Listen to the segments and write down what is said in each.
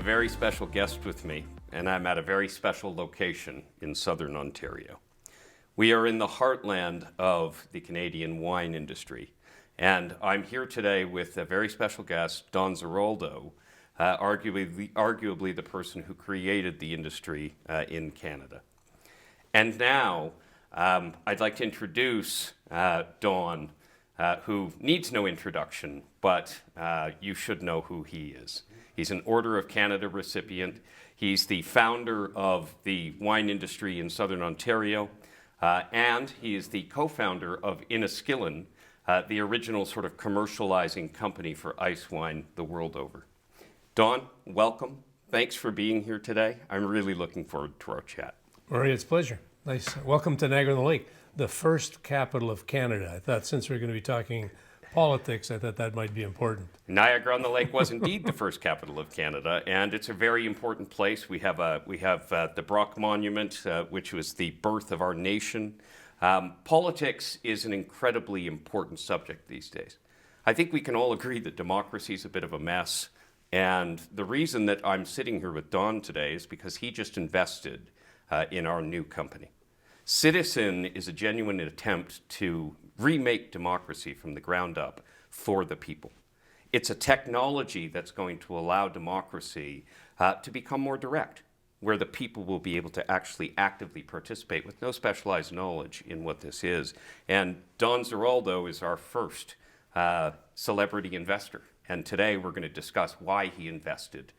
very special guest with me, and I'm at a very special location in southern Ontario. We are in the heartland of the Canadian wine industry, and I'm here today with a very special guest, Don Ziraldo, arguably the person who created the industry in Canada. And now, I'd like to introduce Don, who needs no introduction, but you should know who he is. He's an Order of Canada recipient. He's the founder of the wine industry in southern Ontario, and he is the co-founder of Inniskilin, the original sort of commercializing company for ice wine the world over. Don, welcome. Thanks for being here today. I'm really looking forward to our chat. Murray, it's a pleasure. Nice. Welcome to Niagara-on-the-Lake, the first capital of Canada. I thought since we're going to be talking politics, I thought that might be important. Niagara-on-the-Lake was indeed the first capital of Canada, and it's a very important place. We have the Brock Monument, which was the birth of our nation. Politics is an incredibly important subject these days. I think we can all agree that democracy is a bit of a mess, and the reason that I'm sitting here with Don today is because he just invested in our new company. CITIZN is a genuine attempt to remake democracy from the ground up for the people. It's a technology that's going to allow democracy to become more direct, where the people will be able to actually actively participate with no specialized knowledge in what this is. And Don Ziraldo is our first celebrity investor. And today we're going to discuss why he invested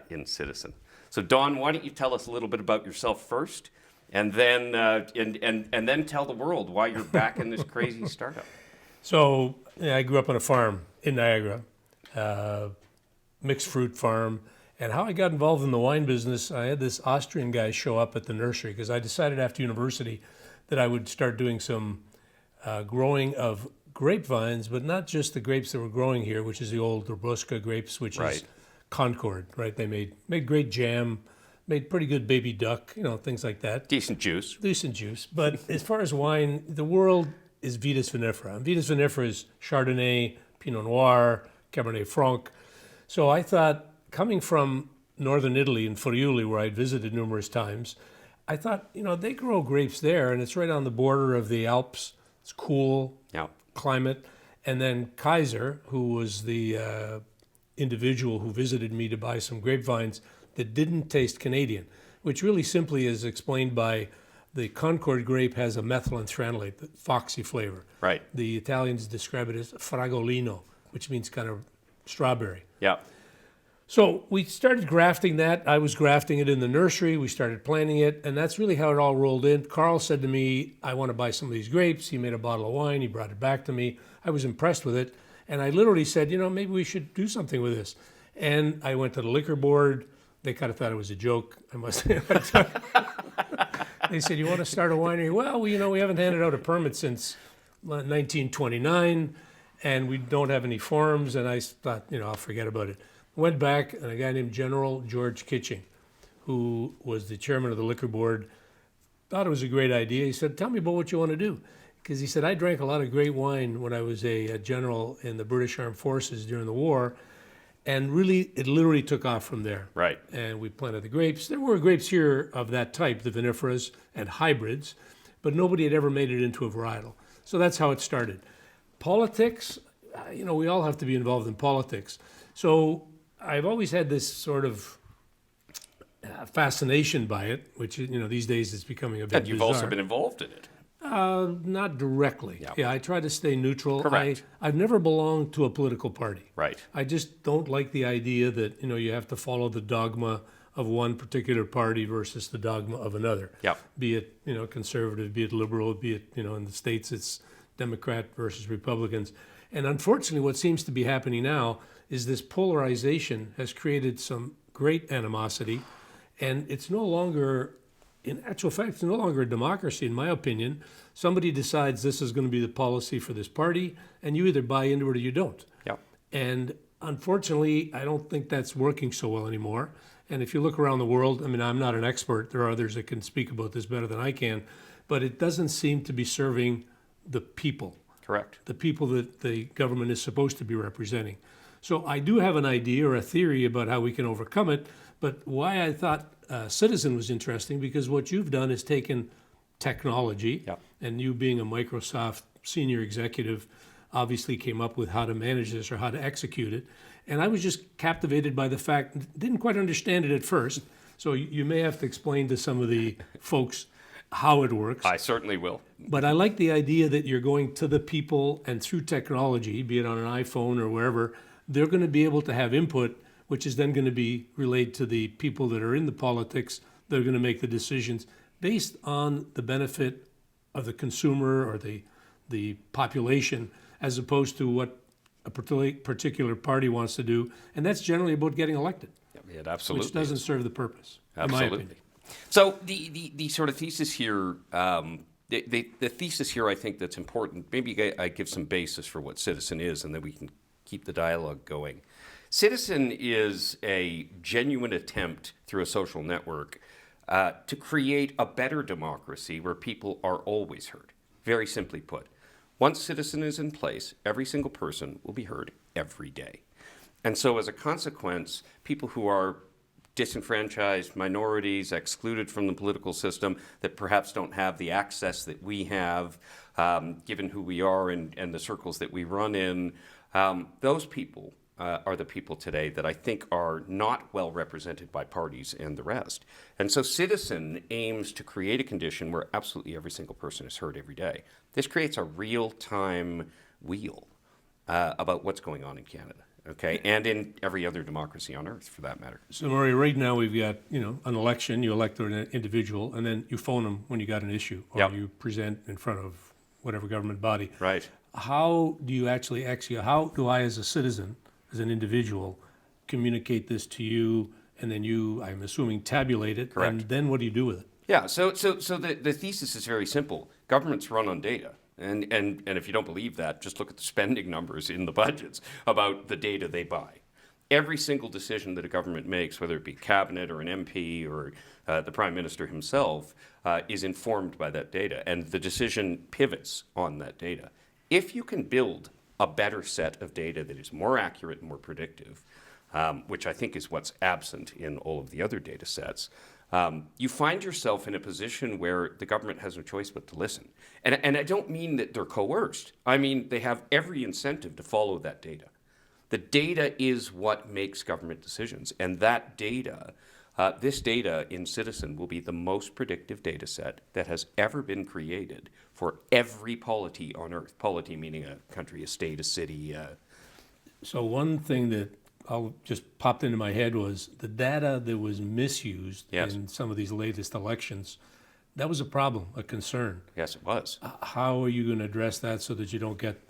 in CITIZN. So Don, why don't you tell us a little bit about yourself first, and then and then tell the world why you're back in this crazy startup. So I grew up on a farm in Niagara, mixed fruit farm. And how I got involved in the wine business, I had this Austrian guy show up at the nursery because I decided after university that I would start doing some growing of grapevines, but not just the grapes that were growing here, which is the old Robusta grapes, which is Concord, right? They made great jam, made pretty good baby duck, things like that. Decent juice. Decent juice. But as far as wine, the world is Vitis vinifera. And Vitis vinifera is Chardonnay, Pinot Noir, Cabernet Franc. So I thought, coming from northern Italy in Friuli, where I'd visited numerous times, I thought, they grow grapes there, and it's right on the border of the Alps. It's cool climate. And then Kaiser, who was the individual who visited me to buy some grapevines that didn't taste Canadian, which really simply is explained by the Concord grape has a methylene the foxy flavor. Right. The Italians describe it as fragolino, which means kind of strawberry. Yeah. So we started grafting that. I was grafting it in the nursery. We started planting it, and that's really how it all rolled in. Carl said to me, I want to buy some of these grapes. He made a bottle of wine. He brought it back to me. I was impressed with it. And I literally said, maybe we should do something with this. And I went to the liquor board. They kind of thought it was a joke. I must say. They said, you want to start a winery? Well, we haven't handed out a permit since 1929, and we don't have any forms. And I thought, I'll forget about it. Went back, and a guy named General George Kitching, who was the chairman of the liquor board, thought it was a great idea. He said, tell me about what you want to do. Because he said, I drank a lot of great wine when I was a general in the British Armed Forces during the war. And really, it literally took off from there. Right. And we planted the grapes. There were grapes here of that type, the vinifera's and hybrids, but nobody had ever made it into a varietal. So that's how it started. Politics, we all have to be involved in politics. So I've always had this sort of fascination by it, which, these days is becoming a bit And you've bizarre. also been involved in it. Not directly. Yeah, I try to stay neutral. Correct. I've never belonged to a political party. Right. I just don't like the idea that, you have to follow the dogma of one particular party versus the dogma of another. Yep. Be it, conservative, be it liberal, be it, in the States it's Democrat versus Republicans. And unfortunately, what seems to be happening now is this polarization has created some great animosity, and it's no longer, in actual fact, it's no longer a democracy, in my opinion. Somebody decides this is going to be the policy for this party, and you either buy into it or you don't. Yep. And unfortunately, I don't think that's working so well anymore. And if you look around the world, I'm not an expert. There are others that can speak about this better than I can, but it doesn't seem to be serving the people. Correct. The people that the government is supposed to be representing. So I do have an idea or a theory about how we can overcome it, But why I thought Citizen was interesting, because what you've done is taken technology, Yep. and you being a Microsoft senior executive, obviously came up with how to manage this or how to execute it. And I was just captivated by the fact, didn't quite understand it at first. So you may have to explain to some of the folks how it works. I certainly will. But I like the idea that you're going to the people, and through technology, be it on an iPhone or wherever, they're going to be able to have input, which is then going to be relayed to the people that are in the politics that are going to make the decisions based on the benefit of the consumer or the population, as opposed to what a particular party wants to do. And that's generally about getting elected, It absolutely which doesn't is. serve the purpose, in my Absolutely. opinion. So the sort of thesis here, the thesis here, I think that's important. Maybe I give some basis for what Citizen is, and then we can keep the dialogue going. Citizen is a genuine attempt through a social network to create a better democracy where people are always heard. Very simply put, once Citizen is in place, every single person will be heard every day. And so as a consequence, people who are disenfranchised, minorities, excluded from the political system, that perhaps don't have the access that we have, given who we are and the circles that we run in, those people are the people today that I think are not well represented by parties and the rest. And so Citizen aims to create a condition where absolutely every single person is heard every day. This creates a real-time wheel about what's going on in Canada. Okay, and in every other democracy on earth, for that matter. So, Murray, right now we've got, an election, you elect an individual, and then you phone them when you got an issue, or Yep. you present in front of whatever government body. Right. How do you actually execute? How do I, as a citizen, as an individual, communicate this to you, and then you, I'm assuming, tabulate it, Correct. and then what do you do with it? Yeah, so the thesis is very simple. Governments run on data. And if you don't believe that, just look at the spending numbers in the budgets about the data they buy. Every single decision that a government makes, whether it be cabinet or an MP or the prime minister himself, is informed by that data, and the decision pivots on that data. If you can build a better set of data that is more accurate and more predictive, which I think is what's absent in all of the other data sets, you find yourself in a position where the government has no choice but to listen. And I don't mean that they're coerced. I mean they have every incentive to follow that data. The data is what makes government decisions. And that data, this data in Citizen will be the most predictive data set that has ever been created for every polity on earth. Polity meaning a country, a state, a city. So one thing that just popped into my head was the data that was misused Yes. in some of these latest elections. That was a problem, a concern. Yes, it was. How are you going to address that so that you don't get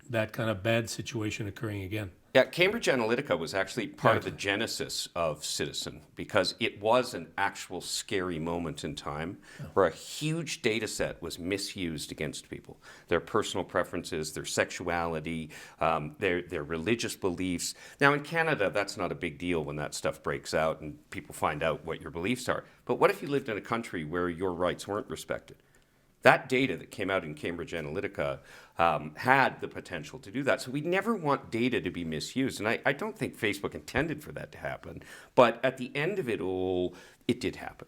that kind of bad situation occurring again? Yeah, Cambridge Analytica was actually part of the genesis of Citizen because it was an actual scary moment in time where a huge data set was misused against people. Their personal preferences, their sexuality, their religious beliefs. Now in Canada, that's not a big deal when that stuff breaks out and people find out what your beliefs are. But what if you lived in a country where your rights weren't respected? That data that came out in Cambridge Analytica had the potential to do that. So we never want data to be misused. And I don't think Facebook intended for that to happen. But at the end of it all, it did happen.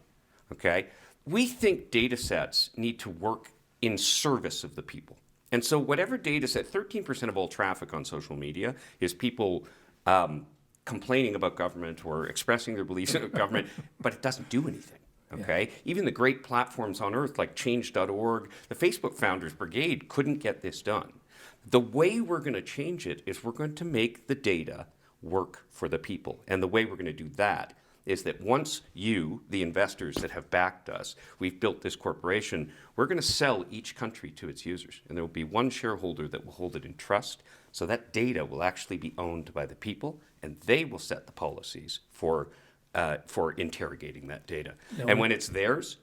Okay? We think data sets need to work in service of the people. And so whatever data set, 13% of all traffic on social media is people complaining about government or expressing their beliefs in government, but it doesn't do anything. Okay? Yeah. Even the great platforms on earth like change.org, the Facebook Founders Brigade couldn't get this done. The way we're going to change it is we're going to make the data work for the people. And the way we're going to do that is that once you, the investors that have backed us, we've built this corporation, we're going to sell each country to its users. And there will be one shareholder that will hold it in trust. So that data will actually be owned by the people, and they will set the policies for interrogating that data. Now, and when it's theirs,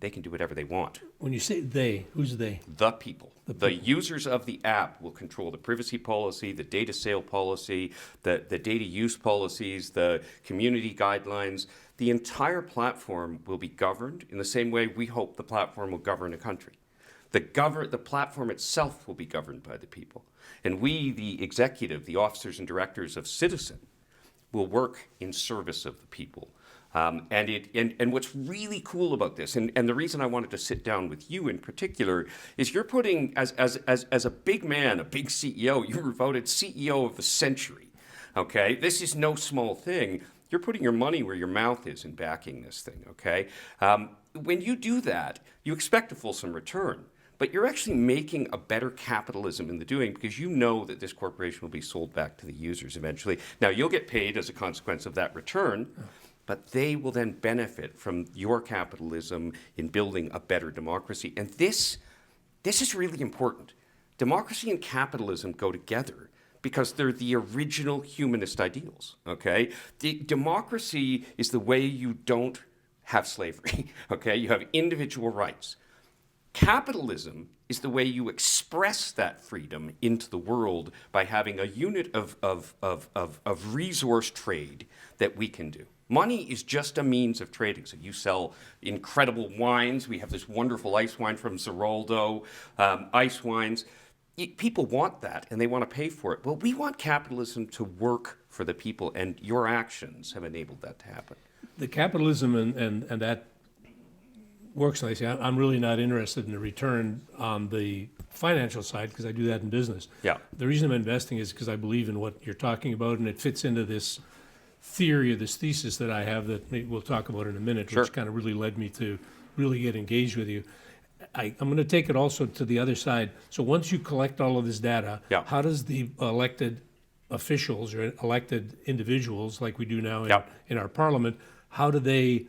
they can do whatever they want. When you say they, who's they? The people. The users of the app will control the privacy policy, the data sale policy, the data use policies, the community guidelines. The entire platform will be governed in the same way we hope the platform will govern a country. The platform itself will be governed by the people. And we, the executive, the officers and directors of Citizen, will work in service of the people And what's really cool about this, and the reason I wanted to sit down with you in particular, is you're putting, as a big man, a big CEO, you were voted CEO of the century. Okay, this is no small thing. You're putting your money where your mouth is in backing this thing. Okay, when you do that, you expect a fulsome return. But you're actually making a better capitalism in the doing, because you know that this corporation will be sold back to the users eventually. Now, you'll get paid as a consequence of that return, but they will then benefit from your capitalism in building a better democracy. And this is really important. Democracy and capitalism go together because they're the original humanist ideals, okay? Democracy is the way you don't have slavery, okay? You have individual rights. Capitalism is the way you express that freedom into the world by having a unit of resource trade that we can do. Money is just a means of trading. So you sell incredible wines. We have this wonderful ice wine from Ziraldo, ice wines. People want that, and they want to pay for it. Well, we want capitalism to work for the people, and your actions have enabled that to happen. The capitalism and that works nicely. I'm really not interested in the return on the financial side, because I do that in business. Yeah. The reason I'm investing is because I believe in what you're talking about, and it fits into this theory or this thesis that I have that we'll talk about in a minute, Sure. which kind of really led me to really get engaged with you. I'm going to take it also to the other side. So once you collect all of this data, Yeah. how does the elected officials or elected individuals, like we do now Yeah. in our parliament, how do they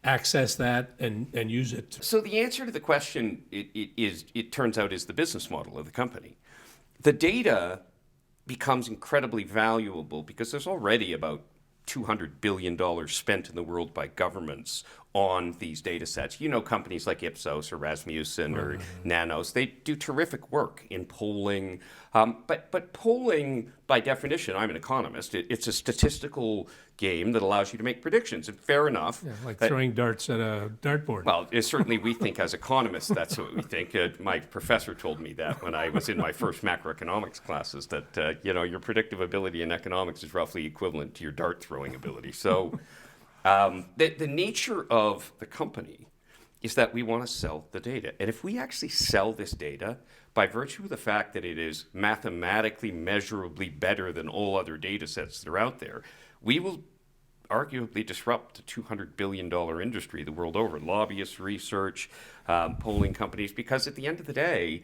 access that and use it? So the answer to the question it turns out is the business model of the company. The data becomes incredibly valuable because there's already about $200 billion spent in the world by governments on these data sets. You know, companies like Ipsos or Rasmussen or Nanos, they do terrific work in polling. But polling, by definition, I'm an economist, it's a statistical game that allows you to make predictions. And fair enough. Yeah, like throwing darts at a dartboard. Well, certainly we think as economists, that's what we think. My professor told me that when I was in my first macroeconomics classes, that, your predictive ability in economics is roughly equivalent to your dart throwing ability. So the nature of the company is that we want to sell the data. And if we actually sell this data, by virtue of the fact that it is mathematically measurably better than all other data sets that are out there, we will arguably disrupt the $200 billion industry the world over, lobbyists, research, polling companies, because at the end of the day,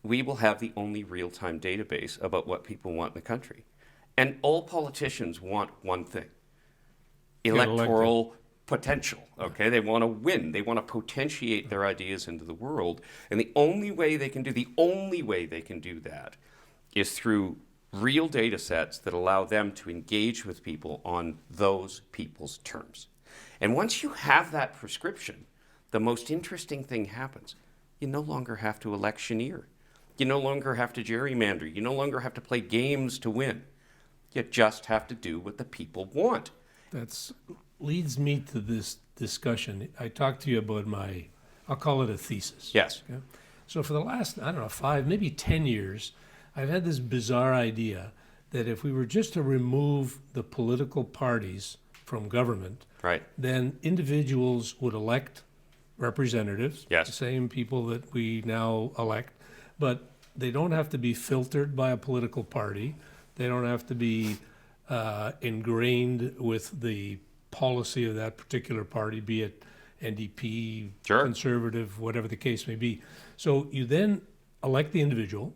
we will have the only real-time database about what people want in the country. And all politicians want one thing: electoral potential, okay? They want to win. They want to potentiate their ideas into the world. And the only way they can do that is through real data sets that allow them to engage with people on those people's terms. And once you have that prescription, the most interesting thing happens. You no longer have to electioneer. You no longer have to gerrymander. You no longer have to play games to win. You just have to do what the people want. That leads me to this discussion. I talked to you about I'll call it a thesis. Yes. Okay? So for the last, 5, maybe 10 years, I've had this bizarre idea that if we were just to remove the political parties from government, Right. then individuals would elect representatives, Yes. the same people that we now elect, but they don't have to be filtered by a political party. They don't have to be ingrained with the policy of that particular party, be it NDP, Sure. conservative, whatever the case may be. So you then elect the individual.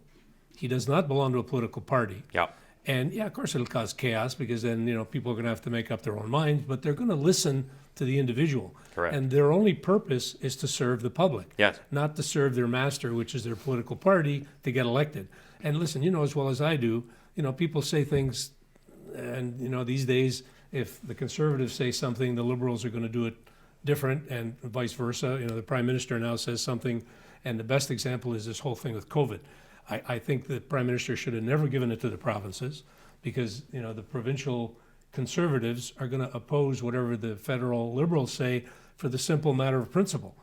He does not belong to a political party. Yeah. And yeah, of course it'll cause chaos, because then, people are going to have to make up their own minds, but they're going to listen to the individual. Correct. And their only purpose is to serve the public. Yes. Not to serve their master, which is their political party, to get elected. And listen, you know as well as I do, people say things, and these days, if the conservatives say something, the liberals are going to do it different, and vice versa. The prime minister now says something, and the best example is this whole thing with COVID. I think the prime minister should have never given it to the provinces, because the provincial conservatives are going to oppose whatever the federal liberals say for the simple matter of principle.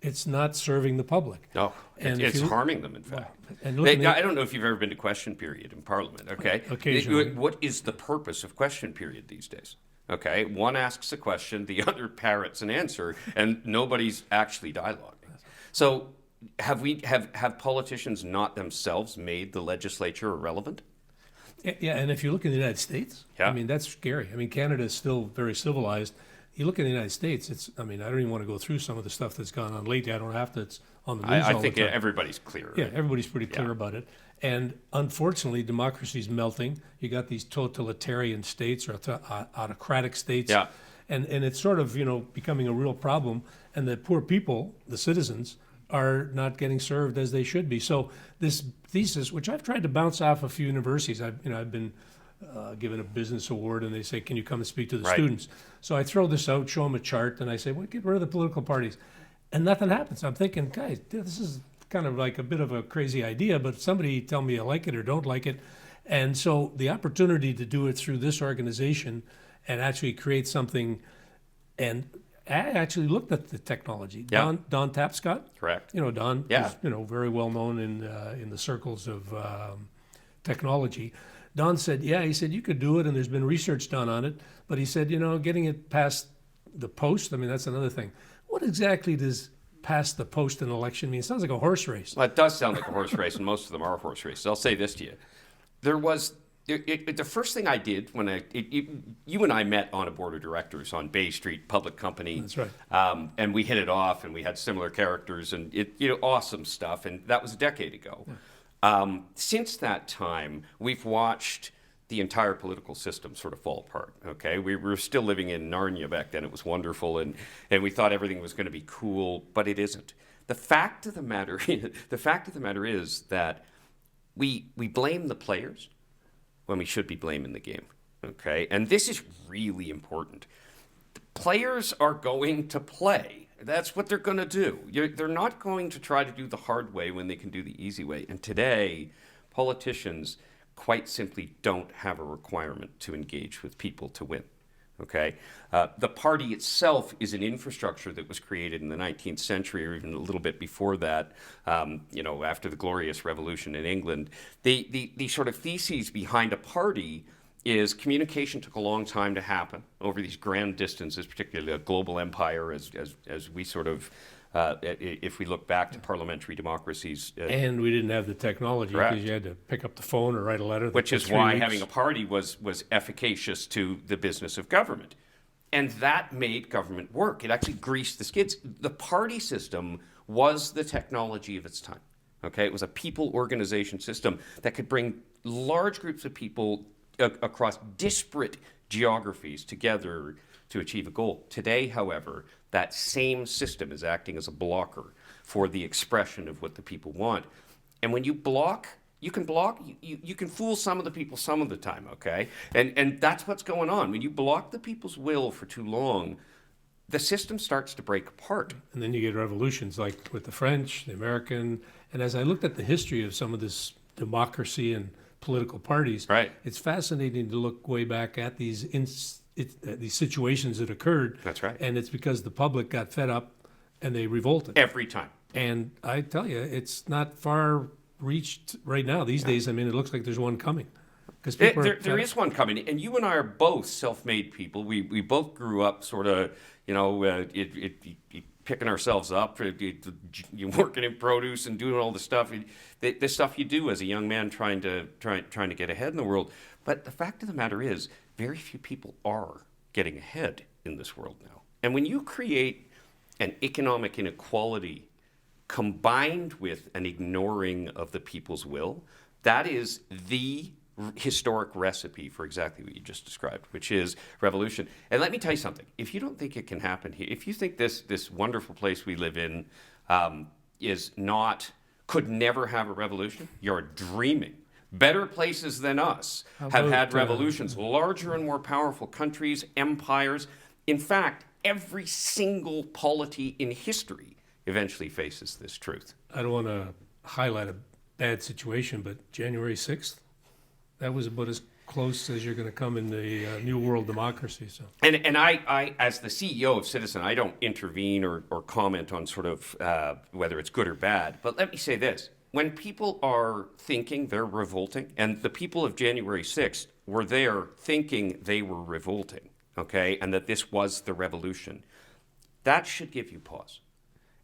It's not serving the public. No, And it's if you- harming them, in fact. And look, I don't know if you've ever been to question period in Parliament, okay? Occasionally. What is the purpose of question period these days? Okay, one asks a question, the other parrots an answer, and nobody's actually dialoguing. So have politicians not themselves made the legislature irrelevant? Yeah, and if you look in the United States, Yeah. I mean, that's scary. I mean, Canada is still very civilized. You look in the United States, I mean, I don't even want to go through some of the stuff that's gone on lately. I don't have to. It's on the news I all think the time. everybody's clear. Yeah, everybody's pretty clear about it. And unfortunately, democracy's melting. You got these totalitarian states or autocratic states. Yeah. And it's sort of, becoming a real problem. And the poor people, the citizens, are not getting served as they should be. So this thesis, which I've tried to bounce off a few universities, I've been given a business award, and they say, "Can you come and speak to the Right. students?" So I throw this out, show them a chart, and I say, "Well, get rid of the political parties," and nothing happens. I'm thinking, guys, this is kind of like a bit of a crazy idea, but somebody tell me I like it or don't like it. And so the opportunity to do it through this organization and actually create something, and I actually looked at the technology. Yeah. Don Tapscott. Correct. Don Yeah. is, very well known in the circles of technology. Don said, yeah, he said, you could do it, and there's been research done on it. But he said, getting it past the post, I mean, that's another thing. What exactly does past the post in an election mean? It sounds like a horse race. Well, it does sound like a horse race, and most of them are horse races. I'll say this to you. The first thing I did when you and I met on a board of directors on Bay Street, public company. That's right. And we hit it off, and we had similar characters, and awesome stuff. And that was a decade ago. Yeah. Since that time, we've watched the entire political system sort of fall apart. Okay, we were still living in Narnia back then. It was wonderful, and we thought everything was going to be cool, but it isn't. The fact of the matter is that we blame the players when we should be blaming the game, okay? And this is really important. The players are going to play. That's what they're going to do. They're not going to try to do the hard way when they can do the easy way. And today, politicians quite simply don't have a requirement to engage with people to win, okay? The party itself is an infrastructure that was created in the 19th century or even a little bit before that, after the Glorious Revolution in England. The sort of theses behind a party is communication took a long time to happen over these grand distances, particularly a global empire as we sort of, if we look back to parliamentary democracies. And we didn't have the technology because you had to pick up the phone or write a letter. Which is why having a party was efficacious to the business of government. And that made government work. It actually greased the skids. The party system was the technology of its time. Okay, it was a people organization system that could bring large groups of people across disparate geographies together to achieve a goal. Today, however, that same system is acting as a blocker for the expression of what the people want. And when you block, you can fool some of the people some of the time, okay? And that's what's going on. When you block the people's will for too long, the system starts to break apart. And then you get revolutions like with the French, the American. And as I looked at the history of some of this democracy and political parties, right, it's fascinating to look way back at these situations that occurred. That's right. And it's because the public got fed up and they revolted. Every time. And I tell you, it's not far reached right now. These days, I mean, it looks like there's one coming. Because there is one coming. And you and I are both self-made people. We both grew up sort of, picking ourselves up, you working in produce and doing all the stuff, the stuff you do as a young man trying to get ahead in the world. But the fact of the matter is, very few people are getting ahead in this world now. And when you create an economic inequality combined with an ignoring of the people's will, that is the historic recipe for exactly what you just described, which is revolution. And let me tell you something. If you don't think it can happen here, if you think this wonderful place we live in could never have a revolution, you're dreaming. Better places than us have had revolutions. Larger and more powerful countries, empires. In fact, every single polity in history eventually faces this truth. I don't want to highlight a bad situation, but January 6th, that was about as close as you're going to come in the new world democracy. So, and I, as the CEO of CITIZN, I don't intervene or comment on sort of whether it's good or bad. But let me say this. When people are thinking they're revolting, and the people of January 6th were there thinking they were revolting, okay, and that this was the revolution, that should give you pause.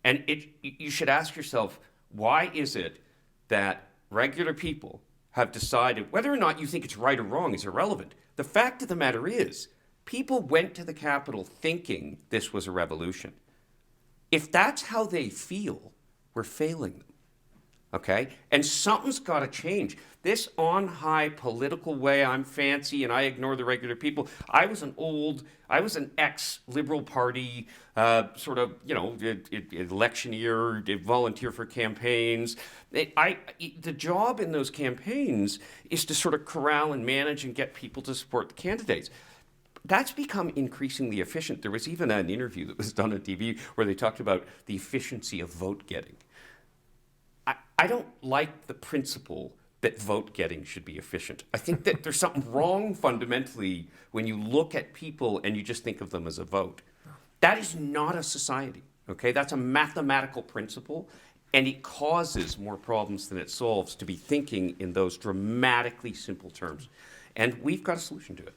And you should ask yourself, why is it that regular people have decided, whether or not you think it's right or wrong is irrelevant. The fact of the matter is, people went to the Capitol thinking this was a revolution. If that's how they feel, we're failing them. Okay? And something's got to change. This on high political way, I'm fancy and I ignore the regular people. I was an ex-Liberal Party sort of, electioneer, volunteer for campaigns. The job in those campaigns is to sort of corral and manage and get people to support the candidates. That's become increasingly efficient. There was even an interview that was done on TV where they talked about the efficiency of vote getting. I don't like the principle that vote getting should be efficient. I think that there's something wrong fundamentally when you look at people and you just think of them as a vote. That is not a society, okay? That's a mathematical principle, and it causes more problems than it solves to be thinking in those dramatically simple terms. And we've got a solution to it.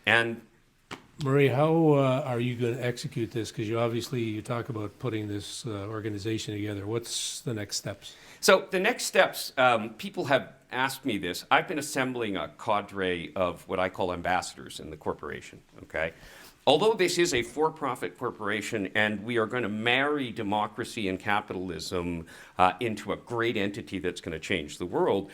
And Murray, how are you going to execute this? Because you talk about putting this organization together. What's the next steps? So the next steps, people have asked me this. I've been assembling a cadre of what I call ambassadors in the corporation, okay? Although this is a for-profit corporation and we are going to marry democracy and capitalism into a great entity that's going to change the world,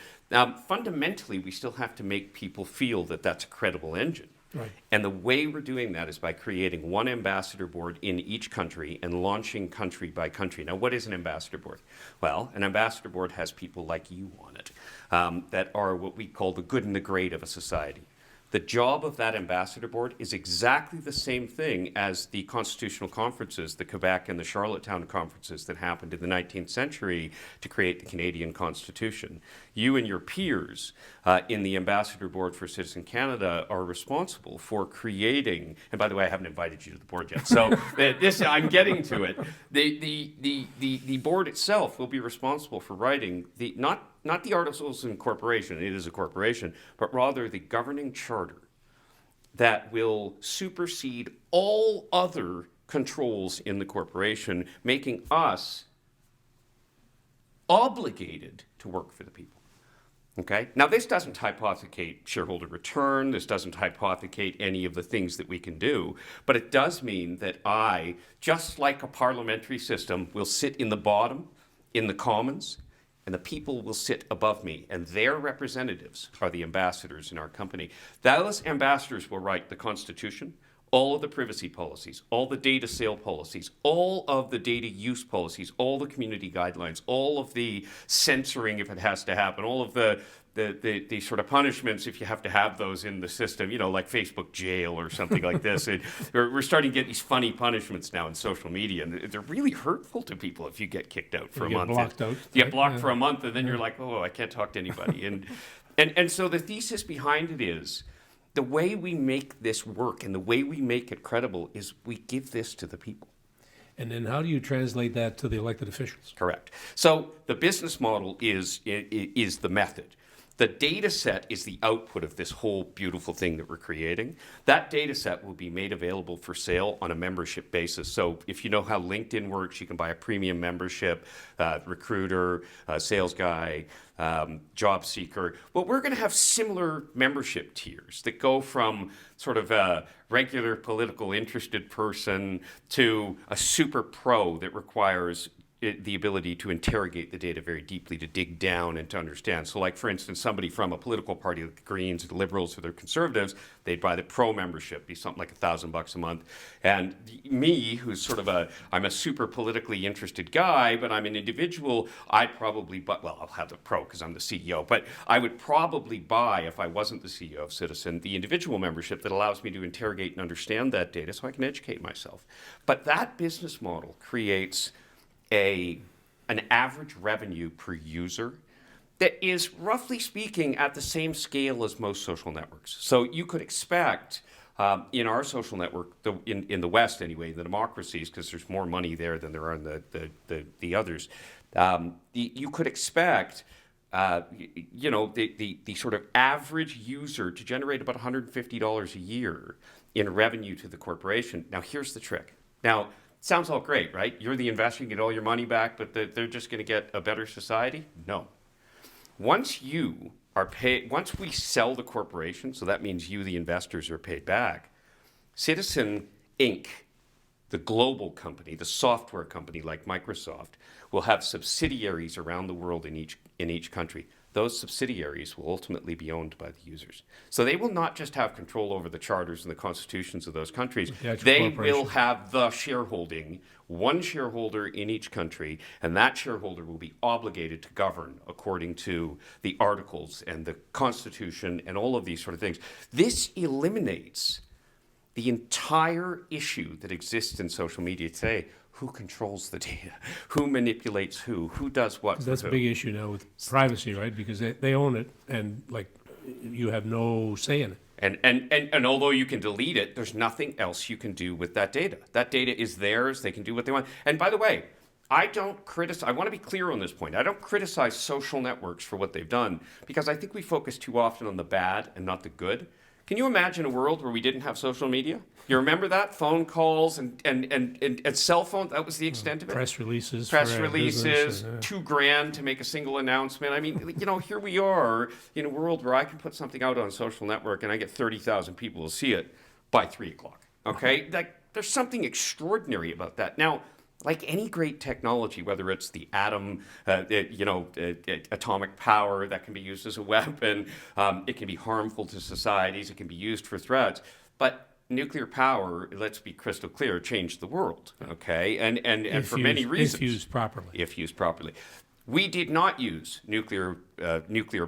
fundamentally we still have to make people feel that that's a credible engine. Right. And the way we're doing that is by creating one ambassador board in each country and launching country by country. Now, what is an ambassador board? Well, an ambassador board has people like you on it that are what we call the good and the great of a society. The job of that ambassador board is exactly the same thing as the constitutional conferences, the Quebec and the Charlottetown conferences that happened in the 19th century to create the Canadian Constitution. You and your peers in the ambassador board for Citizen Canada are responsible for creating, and by the way, I haven't invited you to the board yet, so I'm getting to it. The board itself will be responsible for writing not the articles of incorporation, it is a corporation, but rather the governing charter that will supersede all other controls in the corporation, making us obligated to work for the people. Okay? Now, this doesn't hypothecate shareholder return, this doesn't hypothecate any of the things that we can do, but it does mean that I, just like a parliamentary system, will sit in the bottom, in the Commons, and the people will sit above me, and their representatives are the ambassadors in our company. Those ambassadors will write the Constitution, all of the privacy policies, all the data sale policies, all of the data use policies, all the community guidelines, all of the censoring if it has to happen, all of the sort of punishments if you have to have those in the system, like Facebook jail or something like this. We're starting to get these funny punishments now in social media, and they're really hurtful to people if you get kicked out for a month. You get blocked for a month, and then you're like, oh, I can't talk to anybody. And so the thesis behind it is, the way we make this work and the way we make it credible is we give this to the people. And then how do you translate that to the elected officials? Correct. So the business model is the method. The data set is the output of this whole beautiful thing that we're creating. That data set will be made available for sale on a membership basis. So if you know how LinkedIn works, you can buy a premium membership, recruiter, sales guy, job seeker. Well, we're going to have similar membership tiers that go from sort of a regular political interested person to a super pro that requires the ability to interrogate the data very deeply, to dig down and to understand. So like, for instance, somebody from a political party like the Greens or the Liberals or the Conservatives, they'd buy the pro membership, be something like $1,000 a month. And me, who's sort of I'm a super politically interested guy, but I'm an individual, I'd probably buy, well, I'll have the pro because I'm the CEO, but I would probably buy, if I wasn't the CEO of Citizen, the individual membership that allows me to interrogate and understand that data so I can educate myself. But that business model creates an average revenue per user that is, roughly speaking, at the same scale as most social networks. So you could expect in our social network, in the West anyway, the democracies, because there's more money there than there are in the others, you could expect the sort of average user to generate about $150 a year in revenue to the corporation. Now, here's the trick. Now, sounds all great, right? You're the investor, you get all your money back, but they're just going to get a better society? No. Once you are paid, once we sell the corporation, so that means you, the investors, are paid back, Citizen Inc., the global company, the software company like Microsoft, will have subsidiaries around the world in each country. Those subsidiaries will ultimately be owned by the users. So they will not just have control over the charters and the constitutions of those countries. They will have the shareholding, one shareholder in each country, and that shareholder will be obligated to govern according to the articles and the constitution and all of these sort of things. This eliminates the entire issue that exists in social media today. Who controls the data? Who manipulates who? Who does what? That's a big issue now with privacy, right? Because they own it, and like you have no say in it. And although you can delete it, there's nothing else you can do with that data. That data is theirs. They can do what they want. And by the way, I don't criticize, I want to be clear on this point. I don't criticize social networks for what they've done because I think we focus too often on the bad and not the good. Can you imagine a world where we didn't have social media? You remember that? Phone calls and cell phones, that was the extent of it? Press releases. $2,000 to make a single announcement. I mean, here we are in a world where I can put something out on a social network and I get 30,000 people to see it by 3 o'clock, okay? There's something extraordinary about that. Now, like any great technology, whether it's the atom, atomic power that can be used as a weapon, it can be harmful to societies, it can be used for threats. But nuclear power, let's be crystal clear, changed the world, okay? And for many reasons. If used properly. We did not use nuclear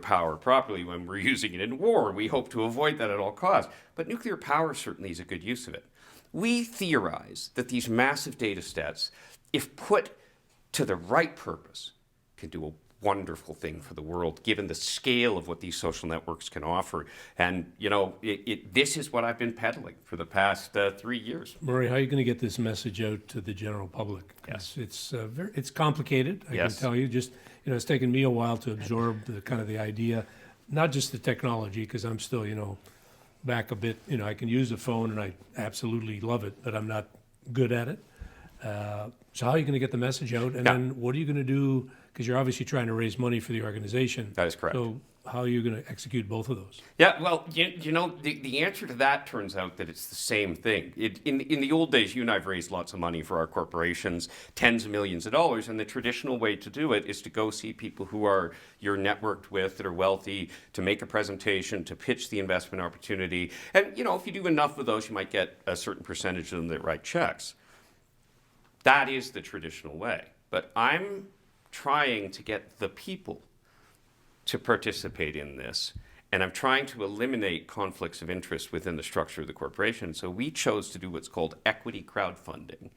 power properly when we're using it in war. We hope to avoid that at all costs. But nuclear power certainly is a good use of it. We theorize that these massive data sets, if put to the right purpose, can do a wonderful thing for the world, given the scale of what these social networks can offer. And, this is what I've been peddling for the past 3 years. Murray, how are you going to get this message out to the general public? Yes. It's complicated, I can tell you. Just, it's taken me a while to absorb the idea, not just the technology, because I'm still, back a bit. I can use a phone and I absolutely love it, but I'm not good at it. So how are you going to get the message out? And then what are you going to do? Because you're obviously trying to raise money for the organization. That is correct. So how are you going to execute both of those? Yeah, well, the answer to that turns out that it's the same thing. In the old days, you and I have raised lots of money for our corporations, tens of millions of dollars, and the traditional way to do it is to go see people who you're networked with, that are wealthy, to make a presentation, to pitch the investment opportunity. And, if you do enough of those, you might get a certain percentage of them that write checks. That is the traditional way. But I'm trying to get the people to participate in this, and I'm trying to eliminate conflicts of interest within the structure of the corporation. So we chose to do what's called equity crowdfunding.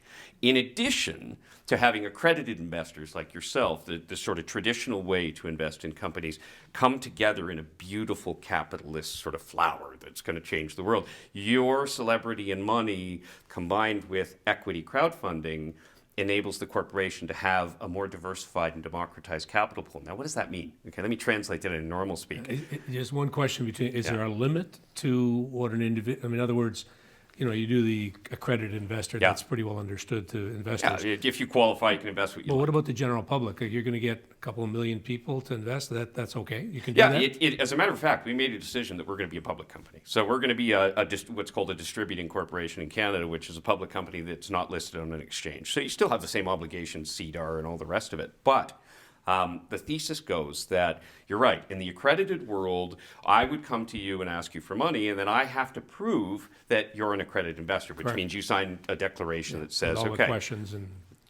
In addition to having accredited investors like yourself, the sort of traditional way to invest in companies, come together in a beautiful capitalist sort of flower that's going to change the world. Your celebrity and money combined with equity crowdfunding enables the corporation to have a more diversified and democratized capital pool. Now, what does that mean? Okay, let me translate that in normal speak. Just one question is there a limit to what an individual, in other words, you do the accredited investor, that's pretty well understood to investors. Yeah, if you qualify, you can invest what you But like. what about the general public? You're going to get a couple of million people to invest? That's okay? You can do that? As a matter of fact, we made a decision that we're going to be a public company. So we're going to be what's called a distributing corporation in Canada, which is a public company that's not listed on an exchange. So you still have the same obligations, CDAR and all the rest of it. But the thesis goes that you're right. In the accredited world, I would come to you and ask you for money, and then I have to prove that you're an accredited investor, which means you sign a declaration that says, all the questions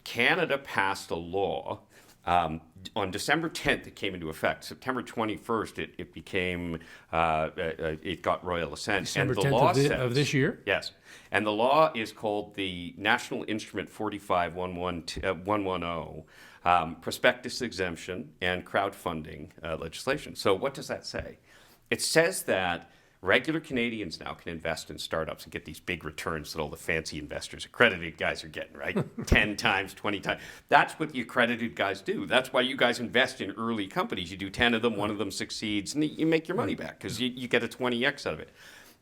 Canada passed a law on December 10th. It came into effect. September 21st, it became it got royal assent. December and the 10th law of this year? Yes, and the law is called the National Instrument 45110. Prospectus exemption and crowdfunding legislation. So what does that say? It says that Regular Canadians now can invest in startups and get these big returns that all the fancy investors, accredited guys are getting, right? 10 times, 20 times. That's what the accredited guys do. That's why you guys invest in early companies. You do 10 of them, one of them succeeds, and you make your money back because you get a 20x out of it.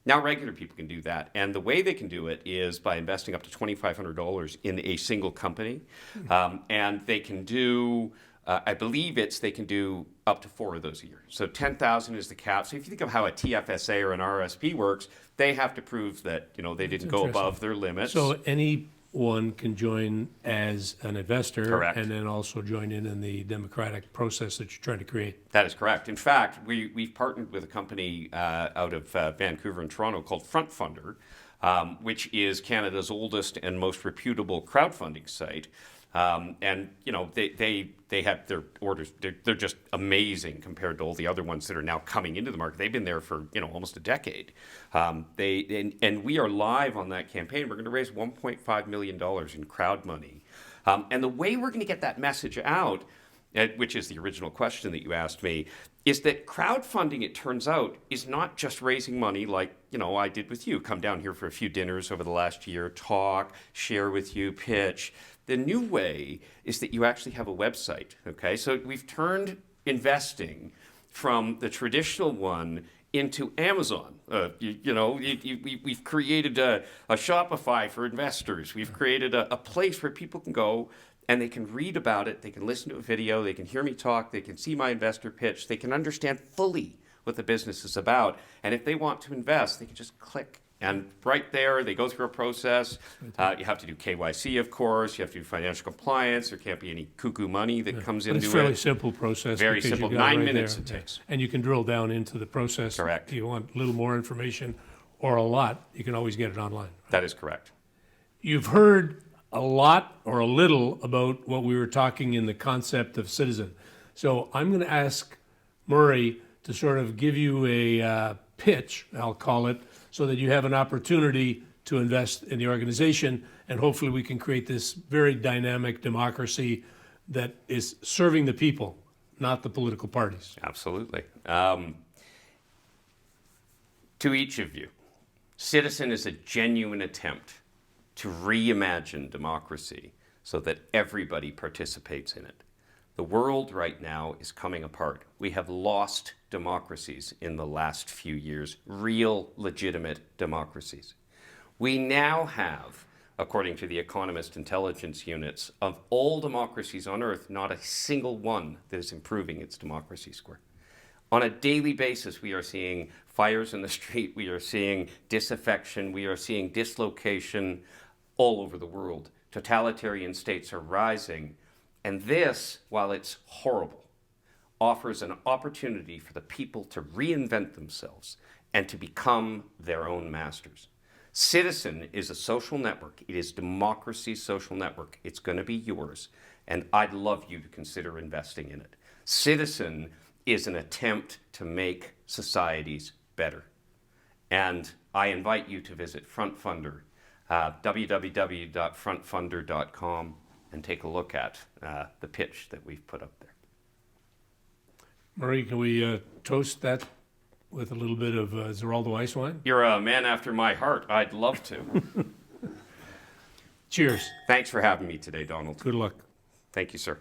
Now regular people can do that. And the way they can do it is by investing up to $2,500 in a single company. And they can do... I believe they can do up to 4 of those a year. So 10,000 is the cap. So if you think of how a TFSA or an RSP works, they have to prove that they didn't go above their limits. So anyone can join as an investor, Correct. And then also join in the democratic process that you're trying to create. That is correct. In fact, we've partnered with a company out of Vancouver and Toronto called Front Funder, which is Canada's oldest and most reputable crowdfunding site. And they have their orders. They're just amazing compared to all the other ones that are now coming into the market. They've been there for almost a decade. And we are live on that campaign. We're going to raise $1.5 million in crowd money. And the way we're going to get that message out, which is the original question that you asked me, is that crowdfunding, it turns out, is not just raising money like I did with you. Come down here for a few dinners over the last year, talk, share with you, pitch. The new way is that you actually have a website, okay? So we've turned investing from the traditional one into Amazon. We've created a Shopify for investors. We've created a place where people can go and they can read about it, they can listen to a video, they can hear me talk, they can see my investor pitch, they can understand fully what the business is about. And if they want to invest, they can just click. And right there, they go through a process. You have to do KYC, of course. You have to do financial compliance. There can't be any cuckoo money that comes into it. It's a fairly simple process. Very simple. 9 minutes it takes. And you can drill down into the process. Correct. If you want a little more information or a lot, you can always get it online. That is correct. You've heard a lot or a little about what we were talking in the concept of CITIZN. So I'm going to ask Murray to sort of give you a pitch, I'll call it, so that you have an opportunity to invest in the organization, and hopefully we can create this very dynamic democracy that is serving the people, not the political parties. Absolutely. To each of you, CITIZN is a genuine attempt to reimagine democracy so that everybody participates in it. The world right now is coming apart. We have lost democracies in the last few years, real, legitimate democracies. We now have, according to the Economist intelligence units, of all democracies on earth, not a single one that is improving its democracy score. On a daily basis, we are seeing fires in the street, we are seeing disaffection, we are seeing dislocation all over the world. Totalitarian states are rising. And this, while it's horrible, offers an opportunity for the people to reinvent themselves and to become their own masters. CITIZN is a social network. It is democracy's social network. It's going to be yours, and I'd love you to consider investing in it. CITIZN is an attempt to make societies better. And I invite you to visit Front Funder, www.frontfunder.com, and take a look at the pitch that we've put up there. Murray, can we toast that with a little bit of Ziraldo ice wine? You're a man after my heart. I'd love to. Cheers. Thanks for having me today, Donald. Good luck. Thank you, sir.